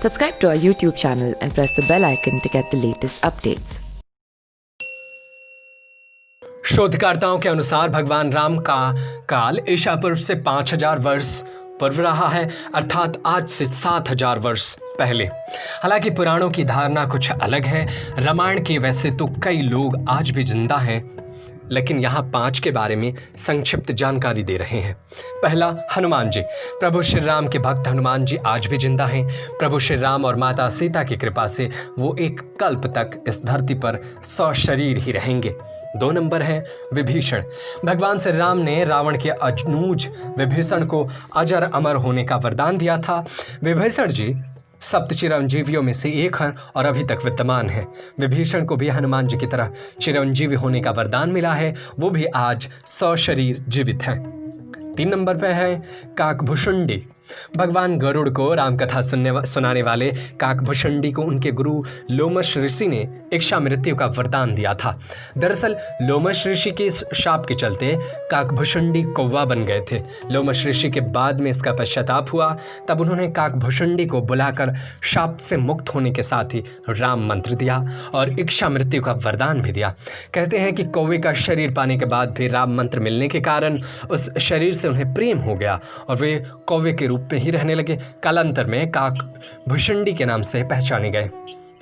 Subscribe to our YouTube channel and press the bell icon to get the latest updates. शोधकर्ताओं के अनुसार भगवान राम का काल ईसा पूर्व से 5000 वर्ष पूर्व रहा है, अर्थात आज से 7000 वर्ष पहले। हालांकि पुराणों की धारणा कुछ अलग है। रामायण के वैसे तो कई लोग आज भी जिंदा हैं, लेकिन यहाँ 5 के बारे में संक्षिप्त जानकारी दे रहे हैं। पहला, हनुमान जी। प्रभु श्री राम के भक्त हनुमान जी आज भी जिंदा हैं। प्रभु श्री राम और माता सीता की कृपा से वो एक कल्प तक इस धरती पर सशरीर ही रहेंगे। 2 नंबर है विभीषण। भगवान श्री राम ने रावण के अनुज विभीषण को अजर अमर होने का वरदान दिया था। विभीषण जी 7 चिरंजीवियों में से एक हैं और अभी तक विद्यमान हैं। विभीषण को भी हनुमान जी की तरह चिरंजीवी होने का वरदान मिला है, वो भी आज सशरीर जीवित हैं। 3 नंबर पर है काकभुषुंडी। भगवान गरुड़ को रामकथा सुनाने वाले काकभुषुंडी को उनके गुरु लोमश ऋषि ने इच्छा मृत्यु का वरदान दिया था। दरअसल लोमश ऋषि के इस शाप के चलते काकभुषुंडी कौवा बन गए थे। लोमश ऋषि के बाद में इसका पश्चाताप हुआ, तब उन्होंने काकभुषुंडी को बुलाकर शाप से मुक्त होने के साथ ही राम मंत्र दिया और इच्छा मृत्यु का वरदान भी दिया। कहते हैं कि कौवे का शरीर पाने के बाद भी राम मंत्र मिलने के कारण उस शरीर से उन्हें प्रेम हो गया और वे कौवे के रूप में ही रहने लगे। कालांतर में काकभुषुंडी के नाम से पहचाने गए।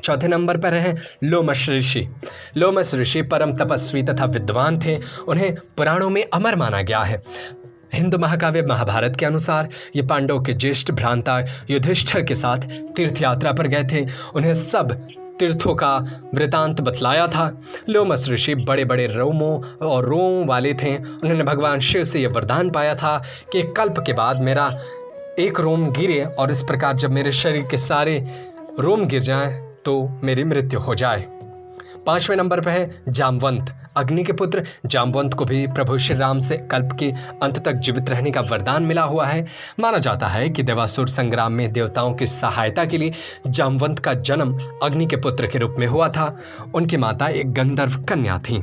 4थे नंबर पर हैं लोमश ऋषि। लोमश ऋषि परम तपस्वी तथा विद्वान थे। उन्हें पुराणों में अमर माना गया है। हिंदू महाकाव्य महाभारत के अनुसार ये पांडवों के ज्येष्ठ भ्राता युधिष्ठिर के साथ तीर्थ यात्रा पर गए थे। उन्हें सब तीर्थों का वृतांत बतलाया था। लोमश ऋषि बड़े बड़े रोमों और रोम वाले थे। उन्होंने भगवान शिव से यह वरदान पाया था कि कल्प के बाद मेरा एक रोम गिरे और इस प्रकार जब मेरे शरीर के सारे रोम गिर जाएं तो मेरी मृत्यु हो जाए। 5वें नंबर पर है जामवंत। अग्नि के पुत्र जामवंत को भी प्रभु श्री राम से कल्प के अंत तक जीवित रहने का वरदान मिला हुआ है। माना जाता है कि देवासुर संग्राम में देवताओं की सहायता के लिए जामवंत का जन्म अग्नि के पुत्र के रूप में हुआ था। उनकी माता एक गंधर्व कन्या थी।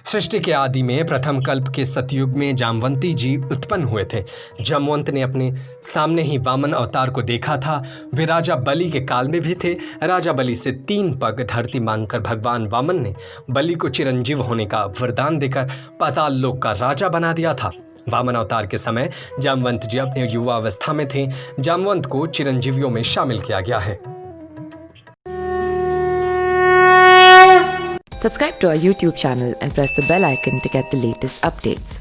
सृष्टि के आदि में प्रथम कल्प के सतयुग में जामवंती जी उत्पन्न हुए थे। जामवंत ने अपने सामने ही वामन अवतार को देखा था। वे राजा बलि के काल में भी थे। राजा बलि से 3 पग धरती मांगकर भगवान वामन ने बलि को चिरंजीव होने का वरदान देकर पाताल लोक का राजा बना दिया था। वामन अवतार के समय जामवंत जी अपने युवा अवस्था में थे। जामवंत को चिरंजीवियों में शामिल किया गया है। Subscribe to our YouTube channel and press the bell icon to get the latest updates.